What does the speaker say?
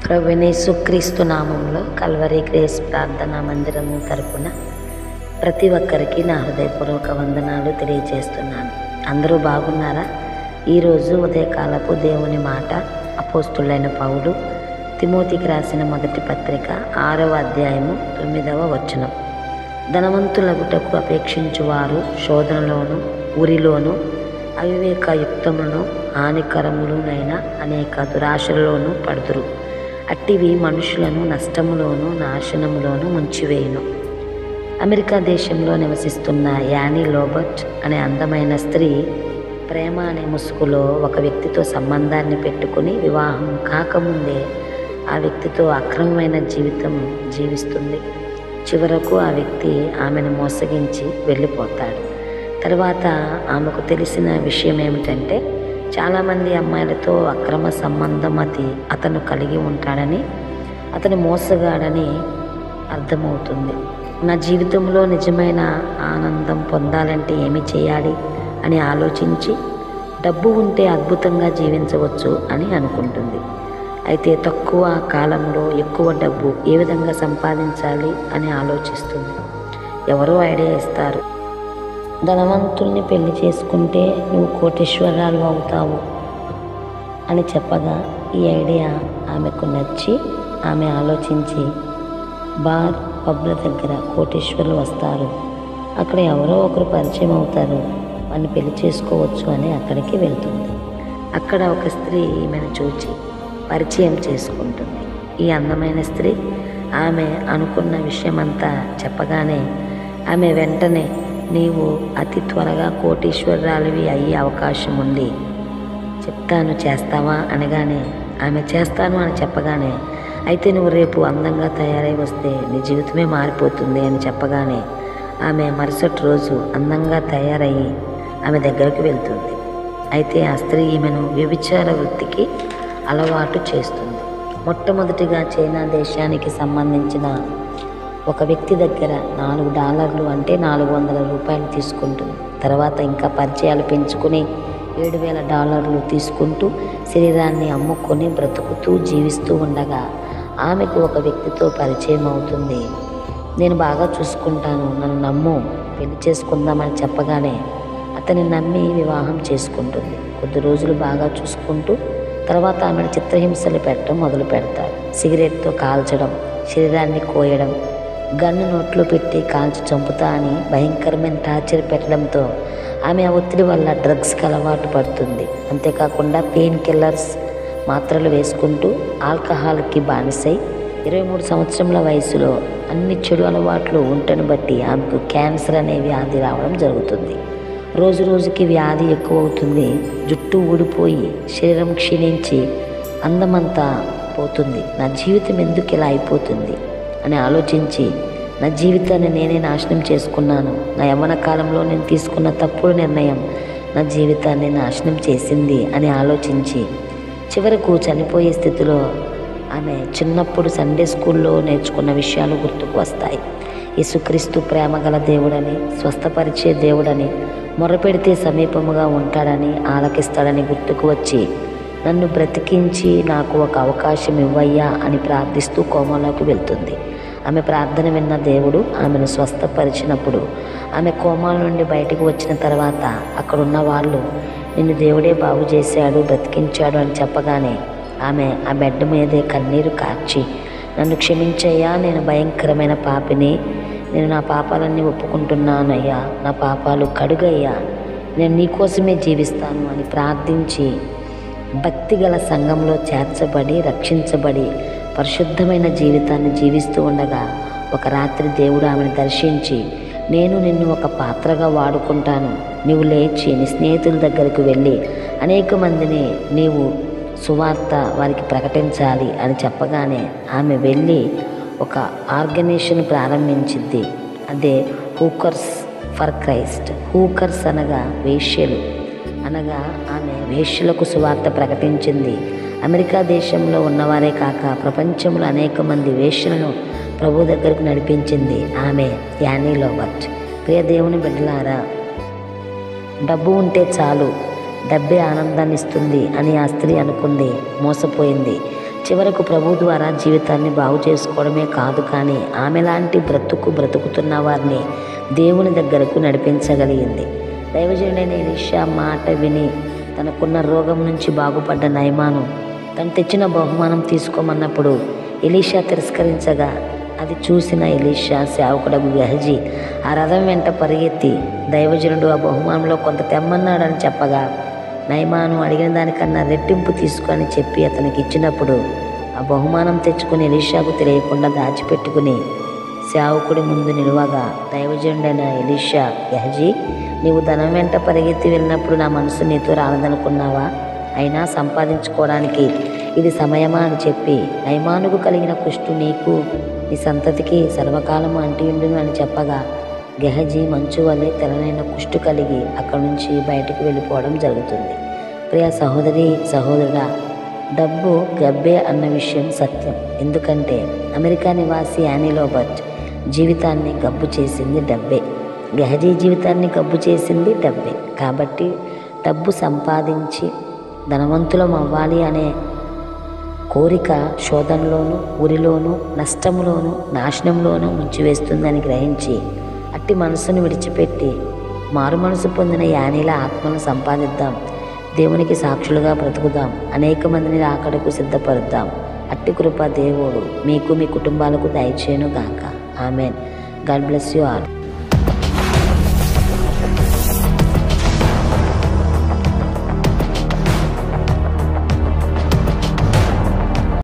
ప్రభువైన యేసుక్రీస్తు నామంలో కల్వరి గ్రేస్ ప్రార్థనా మందిరము తరపున ప్రతి ఒక్కరికి నా హృదయపూర్వక వందనాలు తెలియజేస్తున్నాను. అందరూ బాగున్నారా? ఈరోజు ఉదయకాలపు దేవుని మాట అపోస్తులైన పౌలు తిమోతికి రాసిన మొదటి పత్రిక 6వ అధ్యాయము 9వ వచనం. ధనవంతులగుటకు అపేక్షించువారు శోధనలోను ఉరిలోను అవివేకయుక్తములను హానికరములునైన అనేక దురాశలలోనూ పడుదురు. అట్టివి మనుషులను నష్టములోను నాశనములోను ముంచివేయును. అమెరికా దేశంలో నివసిస్తున్న యానీ లోబర్ట్ అనే అందమైన స్త్రీ ప్రేమ అనే ముసుగులో ఒక వ్యక్తితో సంబంధాన్ని పెట్టుకుని వివాహం కాకముందే ఆ వ్యక్తితో అక్రమమైన జీవితం జీవిస్తుంది. చివరకు ఆ వ్యక్తి ఆమెను మోసగించి వెళ్ళిపోతాడు. తర్వాత ఆమెకు తెలిసిన విషయం ఏమిటంటే, చాలామంది అమ్మాయిలతో అక్రమ సంబంధం అతను కలిగి ఉంటాడని, అతను మోసగాడని అర్థమవుతుంది. నా జీవితంలో నిజమైన ఆనందం పొందాలంటే ఏమి చేయాలి అని ఆలోచించి, డబ్బు ఉంటే అద్భుతంగా జీవించవచ్చు అని అనుకుంటుంది. అయితే తక్కువ కాలంలో ఎక్కువ డబ్బు ఏ విధంగా సంపాదించాలి అని ఆలోచిస్తుంది. ఎవరో ఐడియా ఇస్తారు, ధనవంతుల్ని పెళ్లి చేసుకుంటే నువ్వు కోటీశ్వరాలు అవుతావు అని చెప్పగా ఈ ఐడియా ఆమెకు నచ్చి ఆమె ఆలోచించి బార్ పబ్ల దగ్గర కోటీశ్వరులు వస్తారు, అక్కడ ఎవరో ఒకరు పరిచయం అవుతారు, వాడిని పెళ్లి చేసుకోవచ్చు అని అక్కడికి వెళ్తుంది. అక్కడ ఒక స్త్రీ ఈమెను చూచి పరిచయం చేసుకుంటుంది. ఈ అందమైన స్త్రీ ఆమె అనుకున్న విషయమంతా చెప్పగానే ఆమె వెంటనే, నీవు అతి త్వరగా కోటీశ్వరురాలివి అయ్యే అవకాశం ఉంది, చెప్తాను చేస్తావా అనగానే ఆమె చేస్తాను అని చెప్పగానే, అయితే నువ్వు రేపు అందంగా తయారై వస్తే నీ జీవితమే మారిపోతుంది అని చెప్పగానే ఆమె మరుసటి రోజు అందంగా తయారయ్యి ఆమె దగ్గరకు వెళ్తుంది. అయితే ఆ స్త్రీ ఈమెను వ్యభిచార వృత్తికి అలవాటు చేస్తుంది. మొట్టమొదటిగా చైనా దేశానికి సంబంధించిన ఒక వ్యక్తి దగ్గర $4 అంటే $400 తీసుకుంటుంది. తర్వాత ఇంకా పరిచయాలు పెంచుకుని $7,000 తీసుకుంటూ శరీరాన్ని అమ్ముకొని బ్రతుకుతూ జీవిస్తూ ఉండగా ఆమెకు ఒక వ్యక్తితో పరిచయం అవుతుంది. నేను బాగా చూసుకుంటాను, నన్ను నమ్ము, పెళ్లి చేసుకుందామని చెప్పగానే అతన్ని నమ్మి వివాహం చేసుకుంటుంది. కొద్ది రోజులు బాగా చూసుకుంటూ తర్వాత ఆమెను చిత్రహింసలు పెట్టడం మొదలు పెడతాడు. సిగరెట్తో కాల్చడం, శరీరాన్ని కోయడం, గన్ను నోట్లో పెట్టి కాల్చి చంపుతా అని భయంకరమైన టార్చర్ పెట్టడంతో ఆమె ఆ ఒత్తిడి వల్ల డ్రగ్స్కి అలవాటు పడుతుంది. అంతేకాకుండా పెయిన్ కిల్లర్స్ మాత్రలు వేసుకుంటూ ఆల్కహాల్కి బానిసై 23 సంవత్సరముల వయసులో అన్ని చెడు అలవాట్లు ఉంటను బట్టి ఆమెకు క్యాన్సర్ అనే వ్యాధి రావడం జరుగుతుంది. రోజు రోజుకి వ్యాధి ఎక్కువ అవుతుంది. జుట్టు ఊడిపోయి శరీరం క్షీణించి అందమంతా పోతుంది. నా జీవితం ఎందుకు ఇలా అయిపోతుంది అని ఆలోచించి, నా జీవితాన్ని నేనే నాశనం చేసుకున్నాను, నా యవ్వన కాలంలో నేను తీసుకున్న తప్పుడు నిర్ణయం నా జీవితాన్ని నాశనం చేసింది అని ఆలోచించి చివరకు చనిపోయే స్థితిలో ఆమె చిన్నప్పుడు సండే స్కూల్లో నేర్చుకున్న విషయాలు గుర్తుకు వస్తాయి. యేసుక్రీస్తు ప్రేమగల దేవుడని, స్వస్థపరిచే దేవుడని, మొరపెడితే సమీపముగా ఉంటాడని, ఆలకిస్తాడని గుర్తుకు వచ్చి, నన్ను బ్రతికించి నాకు ఒక అవకాశం ఇవ్వయ్యా అని ప్రార్థిస్తూ కోమాలోకి వెళ్తుంది. ఆమె ప్రార్థన విన్న దేవుడు ఆమెను స్వస్థపరిచినప్పుడు ఆమె కోమాల నుండి బయటకు వచ్చిన తర్వాత అక్కడున్న వాళ్ళు, నిన్ను దేవుడే బాగు చేశాడు, బ్రతికించాడు అని చెప్పగానే ఆమె ఆ బెడ్ మీదే కన్నీరు కార్చి, నన్ను క్షమించయ్యా, నేను భయంకరమైన పాపిని, నేను నా పాపాలన్నీ ఒప్పుకుంటున్నానయ్యా, నా పాపాలు కడుగయ్యా, నేను నీకోసమే జీవిస్తాను అని ప్రార్థించి భక్తిగల సంఘంలో చేర్చబడి రక్షించబడి పరిశుద్ధమైన జీవితాన్ని జీవిస్తూ ఉండగా ఒక రాత్రి దేవుడు ఆమెను దర్శించి, నేను నిన్ను ఒక పాత్రగా వాడుకుంటాను, నీవు లేచి నీ స్నేహితుల దగ్గరకు వెళ్ళి అనేక మందిని నీవు సువార్త వారికి ప్రకటించాలి అని చెప్పగానే ఆమె వెళ్ళి ఒక ఆర్గనైజేషన్ ప్రారంభించింది. అదే హూకర్స్ ఫర్ క్రైస్ట్. హూకర్స్ అనగా వేశ్యలు, అనగా ఆమె వేశ్యలకు సువార్త ప్రకటించింది. అమెరికా దేశంలో ఉన్నవారే కాక ప్రపంచంలో అనేక మంది వేశ్యలను ప్రభు దగ్గరకు నడిపించింది ఆమె యానీ లోబర్ట్. ప్రియ దేవుని బిడ్డలారా, డబ్బు ఉంటే చాలు, డబ్బే ఆనందాన్ని ఇస్తుంది అని ఆ స్త్రీ అనుకుంది, మోసపోయింది. చివరకు ప్రభు ద్వారా జీవితాన్ని బాగు చేసుకోవడమే కాదు, కానీ ఆమెలాంటి బ్రతుకుతున్న వారిని దేవుని దగ్గరకు నడిపించగలిగింది. దైవజనుడైన ఎలీషా మాట విని తనకున్న రోగం నుంచి బాగుపడ్డ నయమాను తను తెచ్చిన బహుమానం తీసుకోమన్నప్పుడు ఎలీషా తిరస్కరించగా అది చూసిన ఎలీషా సేవకుడగు గెహజీ ఆ రథం వెంట పరిగెత్తి దైవజనుడు ఆ బహుమానంలో కొంత తెమ్మన్నాడని చెప్పగా నయమాను అడిగిన దానికన్నా రెట్టింపు తీసుకొని చెప్పి అతనికి ఇచ్చినప్పుడు ఆ బహుమానం తెచ్చుకుని ఎలీషాకు తెలియకుండా దాచిపెట్టుకుని సేవకుడి ముందు నిలువగా దైవజనుడైన ఎలీషా, గెహజీ, నీవు ధనం వెంట పరిగెత్తి వెళ్ళినప్పుడు నా మనసు నీతో రాలదనుకున్నావా? అయినా సంపాదించుకోవడానికి ఇది సమయమా అని చెప్పి నయమానుకు కలిగిన కుష్టు నీకు నీ సంతతికి సర్వకాలము అంటియుండును అని చెప్పగా గెహజీ మంచు వలె తెల్లనైన కుష్టు కలిగి అక్కడి నుంచి బయటకు వెళ్ళిపోవడం జరుగుతుంది. ప్రియ సహోదరి సహోదరుడా, డబ్బు గబ్బే అన్న విషయం సత్యం. ఎందుకంటే అమెరికా నివాసి యానీ లోబర్ట్ జీవితాన్ని గబ్బు చేసింది డబ్బే. గెహజీ జీవితాన్ని గబ్బు చేసింది డబ్బే. కాబట్టి డబ్బు సంపాదించి ధనవంతులం అవ్వాలి అనే కోరిక శోధనలోను, ఉరిలోను, నష్టంలోను, నాశనంలోనూ ముంచివేస్తుందని గ్రహించి అట్టి మనసును విడిచిపెట్టి మారు మనసు పొందిన యానీల ఆత్మను సంపాదిద్దాం, దేవునికి సాక్షులుగా బ్రతుకుదాం, అనేక మందిని రాకడకు సిద్ధపరుద్దాం. అట్టి కృప దేవుడు మీకు మీ కుటుంబాలకు దయచేయును గాక. Amen. God bless you all.